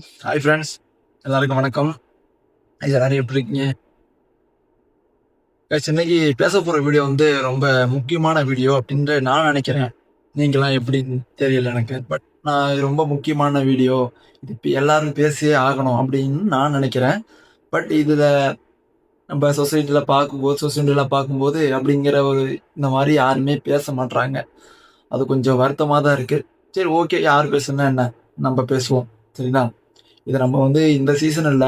Hi friends, எல்லாருக்கும் வணக்கம். எல்லாரும் எப்படி இருக்கீங்க? கைஸ், இன்னைக்கு பேச போற வீடியோ வந்து ரொம்ப முக்கியமான வீடியோ அப்படின்ட்டு நான் நினைக்கிறேன். நீங்களாம் எப்படின்னு தெரியல எனக்கு. பட் நான் இது ரொம்ப முக்கியமான வீடியோ. இது இப்ப எல்லாரும் பேசியே ஆகணும் அப்படின்னு நான் நினைக்கிறேன். பட் இதுல நம்ம சொசைட்டில பார்க்கும்போது அப்படிங்கிற ஒரு இந்த மாதிரி யாருமே பேச மாட்றாங்க. அது கொஞ்சம் வருத்தமா தான் இருக்கு. சரி, ஓகே, யார் பேசுனா என்ன? நம்ம பேசுவோம். சரிங்களா? இத நம்ம வந்து இந்த சீசன் இல்ல.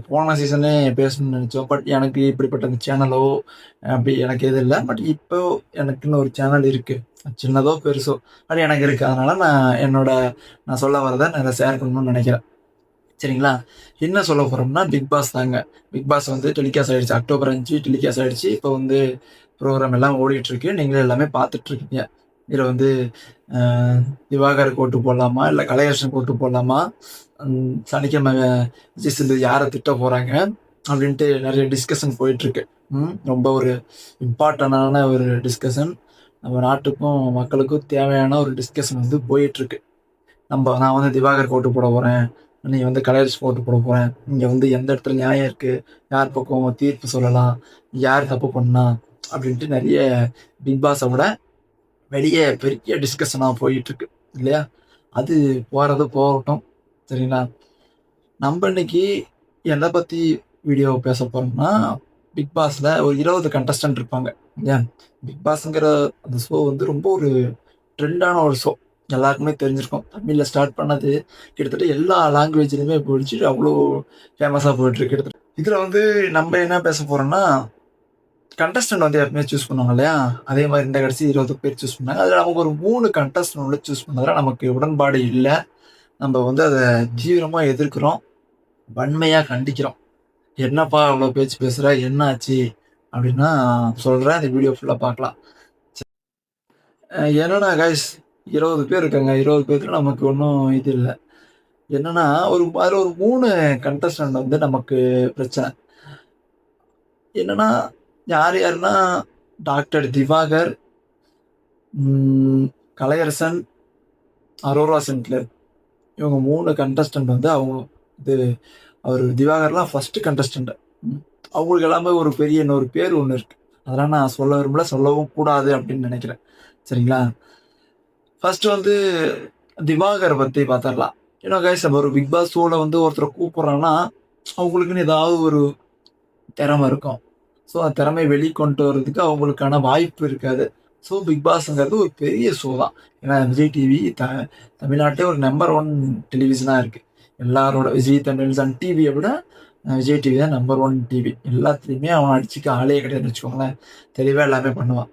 போன சீசனே பேசணும்னு நினைச்சோம். பட் எனக்கு இப்படிப்பட்ட சேனலோ அப்படி எனக்கு எதுவும் இல்ல. பட் இப்போ எனக்குன்னு ஒரு சேனல் இருக்கு. சின்னதோ பெருசோ அது எனக்கு இருக்கு. அதனால நான் சொல்ல வரத நான் இத ஷேர் பண்ணணும்னு நினைக்கிறேன். சரிங்களா? என்ன சொல்ல போறோம்னா, பிக் பாஸ் தாங்க. பிக் பாஸ் வந்து டெலிகாஸ்ட் ஆயிடுச்சு. அக்டோபர் 5 டெலிகாஸ்ட் ஆயிடுச்சு. இப்போ வந்து ப்ரோகிராம் எல்லாம் ஓடிட்டு இருக்கு. நீங்களும் எல்லாமே பார்த்துட்டு இருக்கீங்க. இதுல வந்து அ திவாகருக்கு ஓட்டு போடலாமா? இல்ல கலையரசனுக்கு ஓட்டு போடலாமா? சனிக்கிழமை விஜய் சேதுபதி யார திட்டப் போறாங்க? அப்படின்ட்டு நெறைய டிஸ்கஷன் போயிட்டுருக்கு. ரொம்ப ஒரு இம்பார்ட்டன்டான ஒரு டிஸ்கஷன். நம்ம நாட்டுக்கும், மக்களுக்கும் தேவையான ஒரு டிஸ்கஷன் வந்து போயிட்டுருக்கு. நான் வந்து திவாகருக்கு ஓட்டு போட போறேன். நீ வந்து கலையரசனுக்கு ஓட்டு போட போறேன். இங்க வந்து எந்த இடத்துல நியாயம் இருக்கு? யார் பக்கம் தீர்ப்பு சொல்லலாம்? யார் தப்பு பண்ணா? அப்படின்ட்டு நெறைய பிக் பாஸ விட வெளிய பெரிய டிஸ்கஷனா போயிட்டுருக்கு. இல்லையா? அது போறது போகட்டும். சரிங்களா? நம்ம இன்னைக்கு எத பத்தி வீடியோ பேச போறோம்னா, பிக் பாஸ்ல ஒரு 20 கண்டஸ்டன்ட் இருப்பாங்க. இல்லையா? பிக் பாஸ்ங்கிற அந்த ஷோ வந்து ரொம்ப ஒரு ட்ரெண்டான ஒரு ஷோ. எல்லாருக்குமே தெரிஞ்சிருக்கும். தமிழ்ல ஸ்டார்ட் பண்ணது கிட்டத்தட்ட எல்லா லாங்குவேஜ்லயுமே போயிடுச்சு. அவ்ளோ ஃபேமஸா போயிட்டுருக்கு கிட்டத்தட்ட. இதுல வந்து நம்ம என்ன பேச போறோம்னா, கண்டஸ்டன்ட் வந்து எப்பவுமே சூஸ் பண்ணுவாங்க இல்லையா? அதே மாரி இந்த கடைசி 20 பேர் சூஸ் பண்ணாங்க. அதுல நமக்கு ஒரு 3 கண்டஸ்டன்ட் சூஸ் பண்ணதுல நமக்கு உடன்பாடு இல்ல. நம்ம வந்து அத தீவிரமா எதிர்க்கிறோம். வன்மையா கண்டிக்கிறோம். "என்னப்பா அவ்ளோ பேச்சு பேசுற? என்ன ஆச்சு?" அப்படின்னா சொல்றேன். இந்த வீடியோ ஃபுல்லா பார்க்கலாம். என்னன்னா காய்ஸ், 20 பேர் இருக்காங்க. 20 பேத்துல நமக்கு ஒண்ணும் இது இல்ல. என்னன்னா, அதுல ஒரு 3 கண்டஸ்டன்ட் வந்து நமக்கு பிரச்சனை. என்னன்னா, யார் யாருன்னா, டாக்டர் திவாகர், ம் கலையரசன், அரோரா சென்ட்லர். இவங்க 3 கண்டஸ்டன்ட் வந்து இது அவரு திவாகர்லாம் ஃபர்ஸ்ட் கண்டஸ்டன்ட். ம். அவங்களுக்கு எல்லாமே ஒரு பெரிய இன்னொரு பேர் ஒண்ணு இருக்கு. அதெல்லாம் நான் சொல்ல விரும்பல, சொல்லவும் கூடாது அப்படின்னு நெனைக்கிறேன். சரிங்களா? ஃபர்ஸ்ட் வந்து திவாகர் பத்தி பாத்துரலாம். ஏன்னா கைஸ், நம்ம ஒரு பிக் பாஸ் ஷோல வந்து ஒருத்தர கூப்பிடுறோம்னா, அவங்களுக்குன்னு ஏதாவது ஒரு திறமை இருக்கும். ஸோ, அந்த திறமைய வெளிக்கொண்டு வரதுக்கு அவங்களுக்கான வாய்ப்பு இருக்காது. ஸோ, பிக் பாஸ்ங்கிறது ஒரு பெரிய ஷோ தான். ஏன்னா விஜய் டிவி தமிழ்நாட்டிலே ஒரு நம்பர் 1 டெலிவிஷனா இருக்கு. எல்லாரோட விஜய் தமிழ், சன் டிவிய விட விஜய் டிவி தான் நம்பர் 1 டிவி. எல்லாத்துலயுமே அவன் அடிச்சுக்க ஆளே கிடையாதுன்னு வச்சுக்கோங்களேன். தெளிவா எல்லாமே பண்ணுவான்.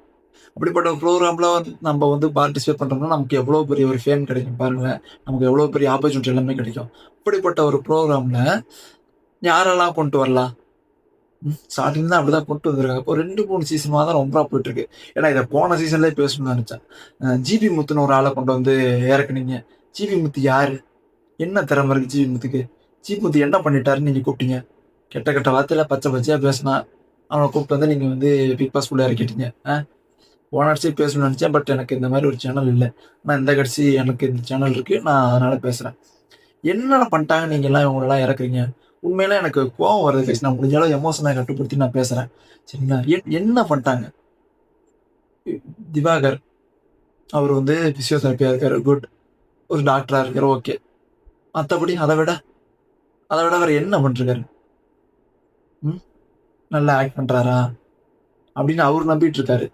அப்படிப்பட்ட ஒரு ப்ரோகிராம்ல வந்து நம்ம வந்து பார்ட்டிசிபேட் பண்றோம்னா, நமக்கு எவ்வளோ பெரிய ஒரு ஃபேம் கிடைக்கும் பாருங்களேன். நமக்கு எவ்வளோ பெரிய ஆப்பர்ச்சுனிட்டி எல்லாமே கிடைக்கும். அப்படிப்பட்ட ஒரு ப்ரோகிராம்ல யாரெல்லாம் கொண்டு வரலாம்? ஸ்டார்டிங் தான் அப்படிதான் கொண்டு வந்திருக்காங்க. இப்போ 2, 3 சீசனா தான் ரொம்பா போயிட்டுருக்கு. ஏன்னா இத போன சீசன்லயே பேசணும்னு நெனச்சேன். ஜிபி முத்துன்னு ஒரு ஆள கொண்டு வந்து இறக்குனீங்க. ஜிபி முத்து யாரு? என்ன திறமை இருக்கு ஜிபி முத்துக்கு? ஜிபி முத்து என்ன பண்ணிட்டாருன்னு நீங்க கூப்பிட்டீங்க? கெட்ட கெட்ட வார்த்தையில பச்சை பச்சையா பேசினான். அவன கூப்பிட்டு வந்து நீங்க வந்து பிக் பாஸ்க்குள்ள இறக்கிட்டீங்க. போன கடைசி பேசணும்னு நெனச்சேன். பட் எனக்கு இந்த மாரி ஒரு சேனல் இல்ல. ஆனா இந்த கடைசி எனக்கு இந்த சேனல் இருக்கு. நான் அதனால பேசுறேன். என்னடா பண்ணிட்டாங்க நீங்கலாம் இவங்களலாம் இறக்குறீங்க? உண்மையிலே எனக்கு கோவம் வருது கைஸ். நான் முடிஞ்ச அளவு எமோஷன கட்டுப்படுத்தி நான் பேசுறேன். சரிங்களா? என்ன பண்ணிட்டாங்க? திவாகர் அவரு வந்து பிசியோதெரபியா இருக்காரு. குட். ஒரு டாக்டரா இருக்காரு. ஓகே. மத்தபடி அத விட வேற என்ன பண்ணிருக்காரு? ம். நல்லா ஆக்ட் பண்றாரா? அப்படின்னு அவரு நம்பிட்டு இருக்காரு.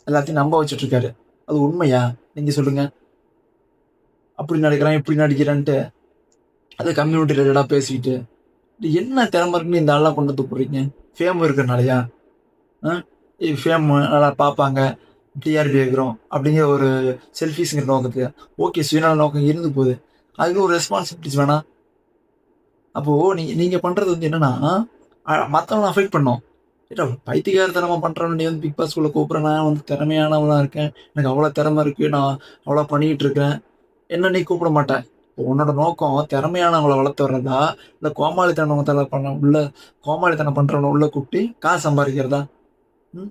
எல்லாத்தையும் நம்ப வச்சுட்டு இருக்காரு. அது உண்மையா? நீங்க சொல்லுங்க. அப்படி நடிக்கிறான், இப்படி நடிக்கிறான்ட்டு அது கம்யூனிட்டி ரிலேட்டடா பேசிக்கிட்டு, என்ன திறமை இருக்குன்னு இந்த ஆள்லாம் கொண்டு வந்து கூப்பிடுறீங்க? ஃபேம் இருக்கிறனாலயா? அ ஃபேம் நல்லா பார்ப்பாங்க. டிஆர்பி வைக்கிறோம் அப்படிங்கிற ஒரு செல்ஃபிஷ்ங்கிற நோக்கத்துக்கு. ஓகே, சுயநல நோக்கம் இருந்து போது. அதுக்கு ஒரு ரெஸ்பான்சிபிலிட்டிஸ் வேணாம்? அப்போ நீங்க நீங்க பண்றது வந்து என்னன்னா, மத்தவங்கள அஃபெக்ட் பண்ணும். ஏன்டா பைத்தியக்காரத்தனமா பண்றவன நீ வந்து பிக் பாஸ்க்குள்ள கூப்பிடுற, நான் வந்து திறமையானவனா இருக்கேன். எனக்கு அவ்வளோ திறமை இருக்கு. நான் அவ்வளோ பண்ணிட்டு இருக்கிறேன். என்ன நீ கூப்பிட மாட்ட. உன்னோட நோக்கம் திறமையானவங்கள வளர்த்து வர்றதா? இல்ல கோமாளித்தனம் பண்றவன உள்ள கூப்ட்டு காசு சம்பாரிக்கிறதா? ம்.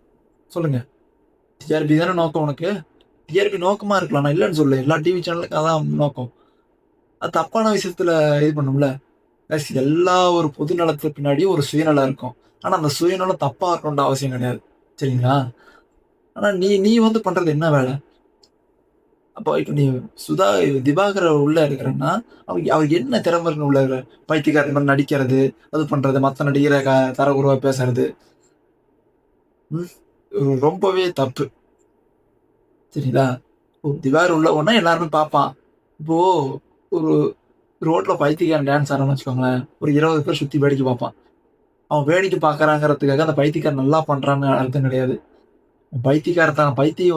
சொல்லுங்க. டிஆர்பி தானே நோக்கம் உனக்கு? டிஆர்பி நோக்கமா இருக்கலாம். நான் இல்லன்னு சொல்லல. எல்லா டிவி சேனலுக்கும் அதான் நோக்கம். அது தப்பான விஷயத்துல இது பண்ணும்ல. எல்லா ஒரு பொது நலத்துக்கு பின்னாடியும் ஒரு சுயநலம் இருக்கும். ஆனா அந்த சுயநலம் தப்பா இருக்கணும்ன்ற அவசியம் கிடையாது. சரிங்களா? ஆனா நீ நீ வந்து பண்றது என்ன வேலை? அப்போ இப்ப நீ சுதா திவாகர் உள்ள இருக்கிறன்னா, அவருக்கு என்ன திறமை இருக்குன்னு உள்ள இருக்கிற? பைத்தியக்காரன் மாரி நடிக்கிறது, அது பண்றது, மத்த நடிகர தரக்குறைவா பேசுறது. ம். ரொம்பவே தப்பு. சரிங்களா? திவாகர் உள்ள போனா எல்லாருமே பார்ப்பான். இப்போ ஒரு ரோட்ல பைத்தியக்காரன் டான்ஸ் ஆடுறான்னு வச்சுக்கோங்களேன். ஒரு 20 பேர் சுத்தி வேடிக்கை பார்ப்பான். அவன் வேடிக்கை பார்க்கறாங்கிறதுக்காக அந்த பைத்தியக்காரன் நல்லா பண்றான்னு அர்த்தம் கிடையாது.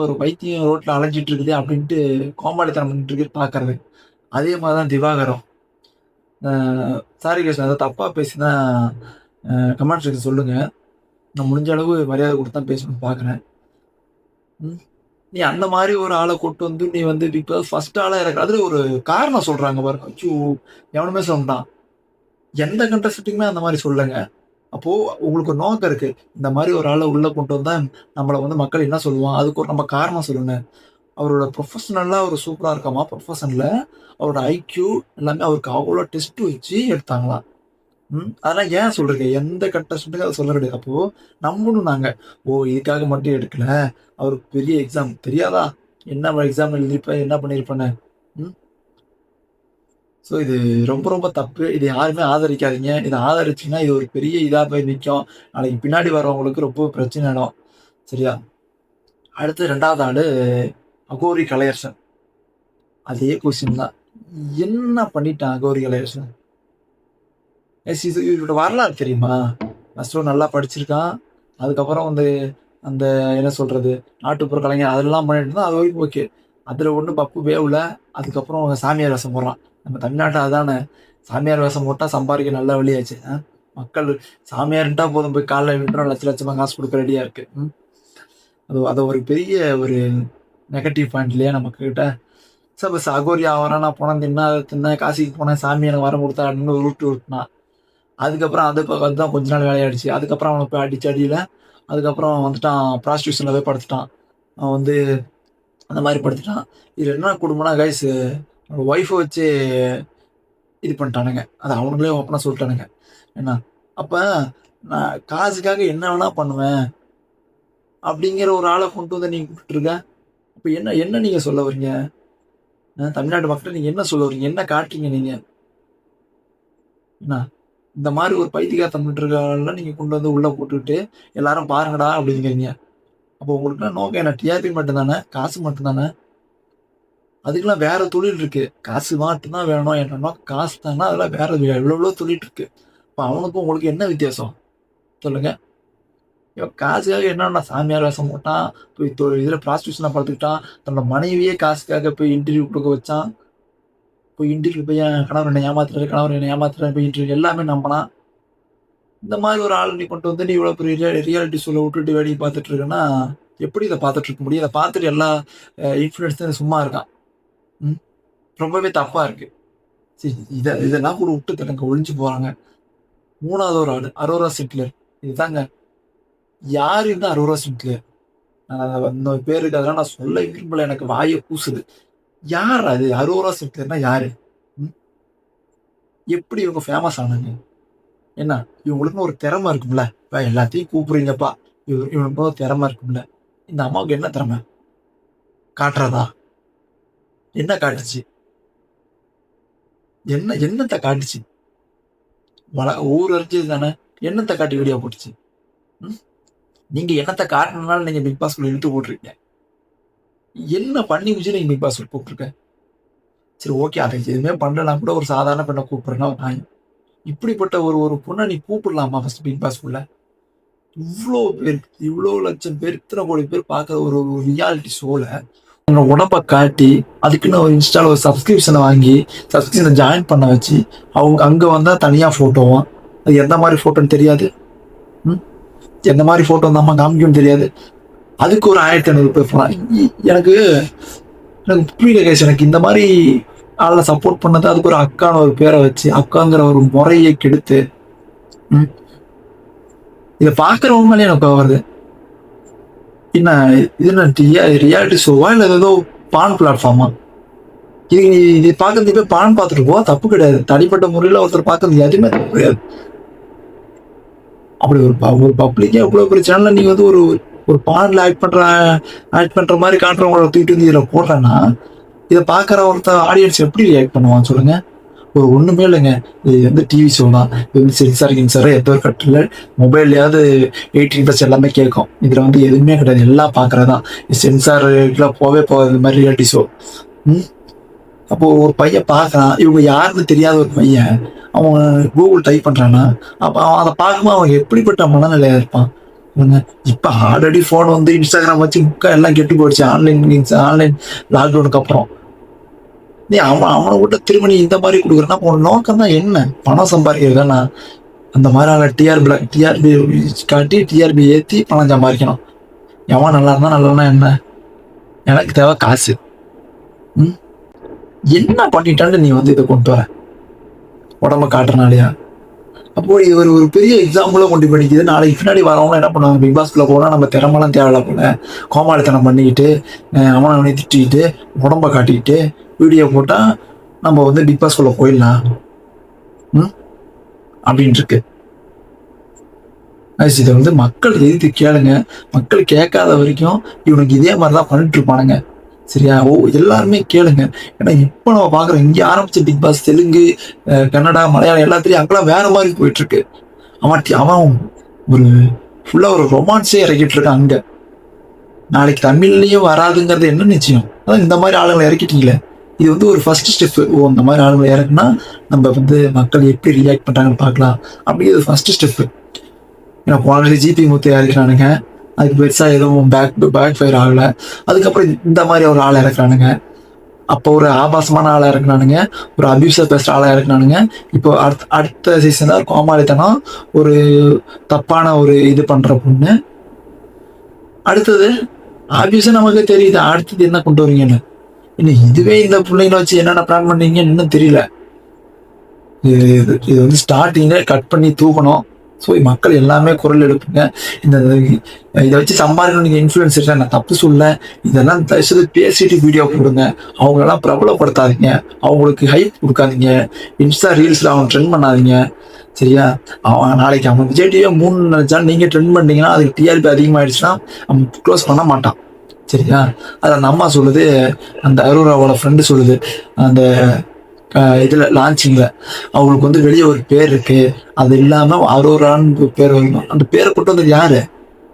ஒரு பைத்தியம் ரோட்ல அலைஞ்சிட்டு இருக்குது அப்படின்ட்டு கோமாளித்தனம் பண்ணிட்டு இருக்கு பார்க்கறது. அதே மாரி தான் திவாகரும். அ சாரி கிருஷ்ணா ஏதாவது தப்பா பேசினா கமெண்ட் செக்ஷன் சொல்லுங்க. நான் முடிஞ்ச அளவு மரியாதை குடுத்து தான் பேசணும்னு பார்க்குறேன். ம். நீ அந்த மாரி ஒரு ஆள கூட்டு வந்து நீ வந்து பிக் பாஸ் ஃபர்ஸ்ட் ஆளா இறக்குற. அதுல ஒரு காரணம் சொல்றாங்க பாருங்க. அச்சோ! எவனுமே சொல்லமாட்டான். எந்த கண்டஸ்டன்ட்டுமே அந்த மாரி சொல்லலங்க. அப்போ உங்களுக்கு ஒரு நோக்கம் இருக்கு. இந்த மாரி ஒரு ஆள உள்ள கொண்டு வந்தா நம்மள வந்து மக்கள் என்ன சொல்லுவான்? அதுக்கு ஒரு நம்ம காரணம் சொல்லணும். அவரோட ப்ரொஃபஷனலா அவரு சூப்பரா இருக்காமா, ப்ரொஃபஷன்ல. அவரோட ஐக்யூ எல்லாமே அவருக்கு அவ்ளோ டெஸ்ட் வச்சு எடுத்தாங்களாம். அதெல்லாம் ஏன் சொல்றீங்க? எந்த கண்டஸ்டன்ட்டும் அத சொல்ல கிடையாது. அப்போ நம்பணும் நாங்க. ஓ! இதுக்காக மட்டும் எடுக்கல. அவருக்கு பெரிய எக்ஸாம் தெரியாதா? என்ன எக்ஸாம் எழுதியிருப்ப? என்ன பண்ணியிருப்பன்னு? ம். ஸோ இது ரொம்ப ரொம்ப தப்பு. இத யாருமே ஆதரிக்காதீங்க. இத ஆதரிச்சீங்கன்னா, இது ஒரு பெரிய இதா போய் நிக்கும். நாளைக்கு பின்னாடி வரவங்களுக்கு ரொம்ப பிரச்சனை ஆயிடும். சரியா? அடுத்து 2வது ஆளு அகோரி கலையரசன். அதே கொஸ்டின் தான். என்ன பண்ணிட்டான் அகோரி கலையரசன்? இவரோட வரலாறு தெரியுமா? ஃபர்ஸ்ட் நல்லா படிச்சிருக்கான். அதுக்கப்புறம் வந்து அந்த என்ன சொல்றது? நாட்டுப்புற கலைஞர் அதெல்லாம் பண்ணிட்டு இருந்தான். அது வரைக்கும் ஓகே. அதுல ஒண்ணும் பப்பு வேவல. அதுக்கப்புறம் சாமியார் வேஷம் போடுறான். நம்ம தமிழ்நாட்டுல அதானே. சாமியார் வேஷம் போட்டா சம்பாரிக்க நல்ல வழியாச்சு. மக்கள் சாமியார்ன்ட்டா போதும் போய் கால்ல விழுந்துட்டா லட்ச லட்சமா காசு குடுக்க ரெடியா இருக்கு. அது அது ஒரு பெரிய ஒரு நெகட்டிவ் பாயிண்ட் இல்லையா நம்மகிட்ட? சப்போஸ் அகோரி ஆவறான், நான் பணம் தின்னா, அத தின்னேன், காசிக்கு போனேன், சாமி எனக்கு வரம் குடுத்தா அப்படின்னு ஒரு உருட்டு உருட்டுனான். அதுக்கப்புறம் அது பக்கம் தான் கொஞ்ச நாள் வேலையாயிடுச்சு. அதுக்கப்புறம் அவன போய் அடிச்ச அடியில, அதுக்கப்புறம் வந்துட்டான் ப்ராஸ்டியூஷன்ல போய் படுத்துட்டான். அவன் வந்து அந்த மாரி படுத்துட்டான். இதுல என்ன கொடுமைன்னா கைஸ் அவனோட ஒய்ஃப வச்சு இது பண்ணிட்டானுங்க. அத அவனுங்களே ஓப்பனா சொல்ட்டானுங்க. என்ன? அப்ப நான் காசுக்காக என்ன வேணா பண்ணுவேன். அப்படிங்கிற ஒரு ஆள கொண்டு வந்து நீங்க கூப்ட்டுருக்க. அப்ப என்ன என்ன நீங்க சொல்ல வரீங்க? தமிழ்நாட்டு மக்கள்ட்ட நீங்க என்ன சொல்ல வரீங்க? என்ன காட்டுறீங்க நீங்க? என்ன? இந்த மாரி ஒரு பைத்தியக்காரத்தனம் பண்ணிட்டு இருக்க ஆள நீங்க கொண்டு வந்து உள்ள போட்டுட்டு, எல்லாரும் பாருங்கடா அப்படிங்கிறீங்க. அப்போ உங்களுக்குலாம் நோக்கம் என்ன? டிஆர்பி மட்டும் தானே? காசு மட்டும் தானே? அதுக்கெல்லாம் வேற தொழில் இருக்கு. காசு மட்டும் தான் வேணும். என் நோக்கம் காசு தான்னா, அதெல்லாம் வேற எவ்வளவோ தொழில் இருக்கு. அப்ப அவனுக்கும் உங்களுக்கும் என்ன வித்தியாசம்? சொல்லுங்க. இவன் காசுக்காக என்னன்னா சாமியார் வேஷம் போட்டான். போய் இதுல ப்ராஸ்டியூஷன்ல பார்த்துக்கிட்டான். தன்னோட மனைவியே காசுக்காக போய் இன்டர்வியூ குடுக்க வச்சான். போய் இன்டர்வியூ போய் என் கணவர் என்னை ஏமாத்துறாரு, கணவர் என்னை ஏமாத்துறாரு போய் இன்டர்வியூ எல்லாமே நம்புனான். இந்த மாரி ஒரு ஆள நீ கொண்டு வந்து நீ இவ்வளோ பெரிய ரியாலிட்டி ஷோல விட்டுட்டு வேடிக்கை பார்த்துட்டு இருக்கன்னா, எப்படி இத பார்த்துட்டு இருக்க முடியும்? இத பார்த்துட்டு எல்லா இன்ஃப்ளூயன்ஸரும் சும்மா இருக்கான். ம். ரொம்பவே தப்பா இருக்கு. சரி இதெல்லாம் கூட விட்டு தள்ளுங்க. ஒழிஞ்சு போறாங்க. 3வது ஒரு ஆளு அரோரா சின்க்ளேர். இதுதாங்க. யாரு இந்த அரோரா சின்க்ளேர்? இன்னொரு பேர் இருக்கு. அதெல்லாம் நான் சொல்ல விரும்பல. எனக்கு வாயே கூசுது. யார் அது? அரோரா சின்க்ளேர்னா யாரு? ம். எப்படி இவங்க ஃபேமஸ் ஆனாங்க? என்ன? இவங்களுக்குன்னு ஒரு திறமை இருக்கும்ல. இப்ப எல்லாத்தையும் கூப்பிடுறீங்கப்பா. இவனுக்கு ஒரு திறமை இருக்கும்ல. இந்த அம்மாவுக்கு என்ன திறமை? காட்டுறதா? என்ன காட்டுச்சு? என்னத்த காட்டுச்சு? ஊர் அறிஞ்சது தானே. என்னத்த காட்டி வீடியோ போட்டுச்சு? ம். நீங்க என்னத்த காட்டணும்னாலும் நீங்க பிக் பாஸ்குள்ள இழுத்து போட்டுருக்கீங்க. என்ன பண்ணி வச்சு நீங்க பிக் பாஸ்குள்ள கூப்பிட்டுருக்க? சரி ஓகே. அத எதுவுமே பண்ணலனா கூட ஒரு சாதாரண பெண்ண கூப்பிடுறேன்னா ஒரு நியாயம். இப்படிப்பட்ட ஒரு ஒரு பொண்ண நீ கூப்பிடலாமா ஃபர்ஸ்ட் பிக் பாஸ்குள்ள? இவ்ளோ பேர், இவ்ளோ லட்சம் பேர், இத்தன கோடி பேர் பார்க்குற ஒரு ஒரு ரியாலிட்டி ஷோல உங்க உடம்ப காட்டி, அதுக்குன்னு ஒரு இன்ஸ்டால ஒரு சப்ஸ்கிரிப்ஷன வாங்கி, சப்ஸ்கிரிப்ஷன ஜாயின் பண்ண வச்சு, அவங்க அங்க வந்தா தனியா ஃபோட்டோவாம். அது எந்த மாரி ஃபோட்டோன்னு தெரியாது. ம். எந்த மாரி ஃபோட்டோ அந்த அம்மா காமிக்கும்னு தெரியாது. அதுக்கு ஒரு 1500 பேர் போலாம். எனக்கு எனக்கு புரியல கைஸ். எனக்கு இந்த மாரி ஆள சப்போர்ட் பண்ணது அதுக்கு ஒரு அக்கான்னு ஒரு பேர வச்சு, அக்காங்கிற ஒரு முறைய கெடுத்து, ம். இத பார்க்குறவங்க மேலயே எனக்கு கோவம் வருது. என்ன இது என்ன ரியாலிட்டி ஷோவா? இல்ல ஏதோ பான் பிளாட்ஃபார்மா? இது பார்க்கறது போய் படம் பார்த்துட்டு போ, தப்பு கிடையாது. தனிப்பட்ட முறையில் ஒருத்தர் பார்க்கறது எதுவுமே தப்பு கிடையாது. அப்படி ஒரு பப்ளிக்கே இவ்வளோ பெரிய சேனல்ல நீ வந்து ஒரு ஒரு பாடல ஆக்ட் பண்ற மாதிரி காட்டுறவங்கள தூக்கிட்டு வந்து இதில் போடுறேன்னா இதை பார்க்குற ஒருத்தர் ஆடியன்ஸ் எப்படி ரியாக்ட் பண்ணுவான் சொல்லுங்க? ஒரு ஒண்ணுமே இல்லைங்க. இது வந்து டிவி ஷோ தான். இது வந்து சென்சார் கின்சார் எந்த ஒரு கட்டில் மொபைல்லையாவது 18+ எல்லாமே கேட்கும். இதுல வந்து எதுவுமே கிடையாது, எல்லாம் பார்க்கறதான். சென்சார்லாம் போவே போகாது இந்த மாதிரி ரியாலிட்டி ஷோ. அப்போ ஒரு பையன் பார்க்கறான், இவங்க யாருன்னு தெரியாத ஒரு பையன் அவன் கூகுள் டைப் பண்றான்னா அப்ப அவன் அதை பார்க்கும்போது அவன் எப்படிப்பட்ட மனநிலையா இருப்பான்? இப்ப ஆல்ரெடி போன் வந்து இன்ஸ்டாகிராம் வச்சு முக்கா எல்லாம் கெட்டு போயிடுச்சு. ஆன்லைன் லாக்டவுனுக்கு அப்புறம் நீ அவனை விட்ட திரும்ப நீ இந்த மாதிரி கொடுக்குறனா உன் நோக்கம் தான் என்ன? பணம் சம்பாதிக்கிறதுனா அந்த மாதிரி டிஆர்பி காட்டி டிஆர்பி ஏற்றி பணம் சம்பாதிக்கணும். எவன் நல்லா இருந்தா நல்லனா என்ன? எனக்கு தேவை காசு. என்ன பண்ணிட்டான்னு நீ வந்து இதை கொண்டு வர உடம்ப காட்டுறனாலையா? அப்போ இது ஒரு பெரிய எக்ஸாம்பிளா கொண்டு பண்ணிக்குது. நாளைக்கு பின்னாடி வரவங்க என்ன பண்ணுவாங்க? பிக் பாஸ்குள்ள போனா நம்ம திறமெல்லாம் தேவையில்ல போல கோமாளித்தனம் பண்ணிக்கிட்டு அவனை திட்டிக்கிட்டு உடம்ப காட்டிக்கிட்டு வீடியோ போட்டா நம்ம வந்து பிக் பாஸ்குள்ள போயிடலாம் அப்படின்னு இருக்கு. இதை வந்து மக்கள் எதிர்த்து கேளுங்க. மக்கள் கேட்காத வரைக்கும் இவனுக்கு இதே மாதிரிதான் பண்ணிட்டு இருப்பானுங்க. சரியா? எல்லாருமே கேளுங்க. ஏன்னா இப்ப நம்ம பாக்குறோம், இங்க ஆரம்பிச்ச பிக் பாஸ் தெலுங்கு, கன்னடா, மலையாளம் எல்லாத்துலயும் அங்கெல்லாம் வேற மாதிரி போயிட்டு இருக்கு. அவன் ஒரு ஃபுல்லா ஒரு ரொமான்ஸே இறக்கிட்டு இருக்கான் அங்க. நாளைக்கு தமிழ்லயும் வராதுங்கிறது என்ன நிச்சயம்? அதான் இந்த மாதிரி ஆளுங்களை இறக்கிட்டீங்களே, இது வந்து ஒரு ஃபர்ஸ்ட் ஸ்டெப். இந்த மாதிரி ஆளுங்களை இறக்குனா நம்ம வந்து மக்கள் எப்படி ரியாக்ட் பண்றாங்கன்னு பார்க்கலாம் அப்படிங்கிறது ஃபர்ஸ்ட் ஸ்டெப். ஏன்னா போன ஜிபி முத்து இறக்குறானுங்க, அதுக்கு பெருசா எதுவும் பேக் ஃபயர் ஆகல. அதுக்கப்புறம் இந்த மாதிரி ஒரு ஆளை இறக்குறானுங்க. அப்போ ஒரு ஆபாசமான ஆளை இறக்குனானுங்க, ஒரு அபியூஸா பேசுற ஆளை இறக்குனானுங்க. இப்போ அடுத்த சீசன்ல கோமாளித்தனம், ஒரு தப்பான ஒரு இது பண்ற பொண்ணு. அடுத்தது அபியூஸா நமக்கு தெரியுது. அடுத்தது என்ன கொண்டு வரீங்கன்னு இன்னும் இதுவே இந்த பிள்ளைங்களை வச்சு என்னென்ன பிளான் பண்ணீங்கன்னு இன்னும் தெரியல. இது வந்து ஸ்டார்டிங்ல கட் பண்ணி தூக்கணும். ஸோ மக்கள் எல்லாமே குரல் எழுப்புங்க. இதை வச்சு சம்பாதிக்கணும். நீங்கள் இன்ஃப்ளூயன்சர் நான் தப்பு சொல்ல, இதெல்லாம் தயவுசெய்து பேசிட்டு வீடியோ போடுங்க. அவங்களெல்லாம் பிரபலப்படுத்தாதீங்க, அவங்களுக்கு ஹைப் கொடுக்காதீங்க, இன்ஸ்டா ரீல்ஸில் அவங்க ட்ரெண்ட் பண்ணாதீங்க. சரியா? அவன் நாளைக்கு அவன் விஜய் டிவியை 3 நினைச்சாலும் நீங்கள் ட்ரெண்ட் பண்ணிட்டீங்கன்னா அதுக்கு டிஆர்பி அதிகமாகிடுச்சுன்னா அவன் க்ளோஸ் பண்ண மாட்டான். சரியா? அது அந்த அம்மா சொல்லுது, அந்த அரோராவோட ஃப்ரெண்டு சொல்லுது, அந்த இதுல லான்ச்சிங்ல அவங்களுக்கு வந்து வெளியே ஒரு பேர் இருக்கு, அது இல்லாம அரோரான்னு பேர் வரணும். அந்த பேரை கொண்டு வந்தது யாரு?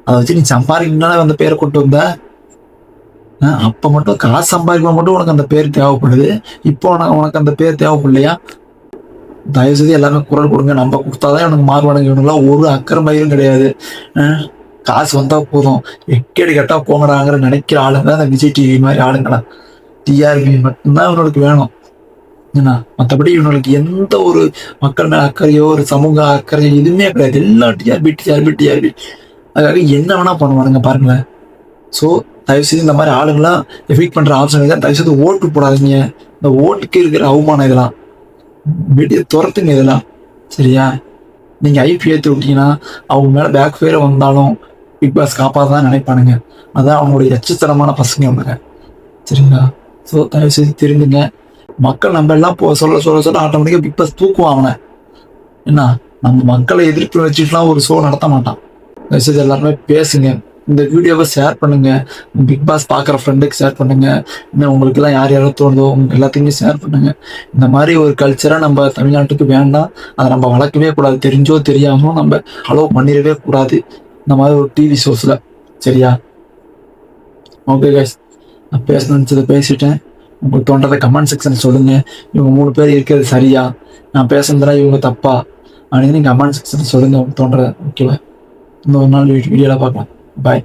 அதை வச்சு நீ சம்பாதிக்கணும்னால அந்த பேரை கொண்டு வந்த. அப்ப மட்டும் காசு சம்பாதிக்க மட்டும் உனக்கு அந்த பேர் தேவைப்படுது. இப்போ உனக்கு அந்த பேர் தேவைப்படலையா? தயவு செய்து எல்லாருமே குரல் கொடுங்க. நம்ம கொடுத்தாதான் எனக்கு மாறுவானுங்க. இவனுங்களாம் ஒரு அக்கறை மயிலும் கிடையாது. காசு வந்தா போதும், எக்கேடு கட்டா போங்கடாங்கிற நினைக்கிற ஆளுங்க அந்த விஜய் டிவி மாதிரி ஆளுங்களா. டிஆர்பி மட்டும்தான் இவனுக்கு வேணும். மற்றபடி இவனுக்கு எந்த ஒரு மக்கள் மேல அக்கறையோ ஒரு சமூக அக்கறையோ எதுவுமே கிடையாது. எல்லாம் டிஆர்பி. அதுக்காக என்ன வேணா பண்ணுவானுங்க பாருங்களேன். ஸோ தயவுசெய்து இந்த மாதிரி ஆளுங்களாம் எஃபெக்ட் பண்ற ஆப்ஷன் தான். தயவுசெய்து ஓட்டு போடாதீங்க. இந்த ஓட்டுக்கு இருக்கிற அவமானம் இதெல்லாம் வெளியே துரத்துங்க இதெல்லாம். சரியா? நீங்க ஐபி ஏற்றி விட்டீங்கன்னா அவங்க மேல பேக் ஃபயர் வந்தாலும் பிக் பாஸ் காப்பாதான் நினைப்பானுங்க. அதான் அவங்களுடைய எச்சத்தனமான பசங்க அவங்க. சரிங்களா? ஸோ தயவுசெய்து தெரிஞ்சுங்க. மக்கள் நம்ம எல்லாம் சொல்ல ஆட்டோமேட்டிக்கா பிக் பாஸ் தூக்குவான் அவனை. என்ன நம்ம மக்களை எதிர்ப்பு வச்சுட்டுலாம் ஒரு ஷோ நடத்த மாட்டான். மெசேஜ் எல்லாருமே பேசுங்க. இந்த வீடியோவை ஷேர் பண்ணுங்க. பிக் பாஸ் பார்க்குற ஃப்ரெண்டுக்கு ஷேர் பண்ணுங்க. இன்னும் உங்களுக்கு எல்லாம் யாரும் தோணுதோ உங்களுக்கு எல்லாத்தையுமே ஷேர் பண்ணுங்க. இந்த மாதிரி ஒரு கல்ச்சரா நம்ம தமிழ்நாட்டுக்கு வேண்டாம். அதை நம்ம வளர்க்கவே கூடாது. தெரிஞ்சோ தெரியாமோ நம்ம அலோவ் பண்ணிடவே கூடாது இந்த மாதிரி ஒரு டிவி ஷோஸ்ல. சரியா? ஓகே கைஸ், நான் பேச நினைச்சதை பேசிட்டேன். உங்களுக்கு தோன்றதை கமெண்ட் செக்ஷன் சொல்லுங்க. இவங்க 3 பேர் இருக்கிறது சரியா, நான் பேசுறதுனா இவங்க தப்பா அப்படின்னு கமெண்ட் செக்ஷன் சொல்லுங்க உங்களுக்கு தோன்றதை. ஓகேவா? இன்னொரு நாள் வீடியோல பார்க்கலாம். பாய்.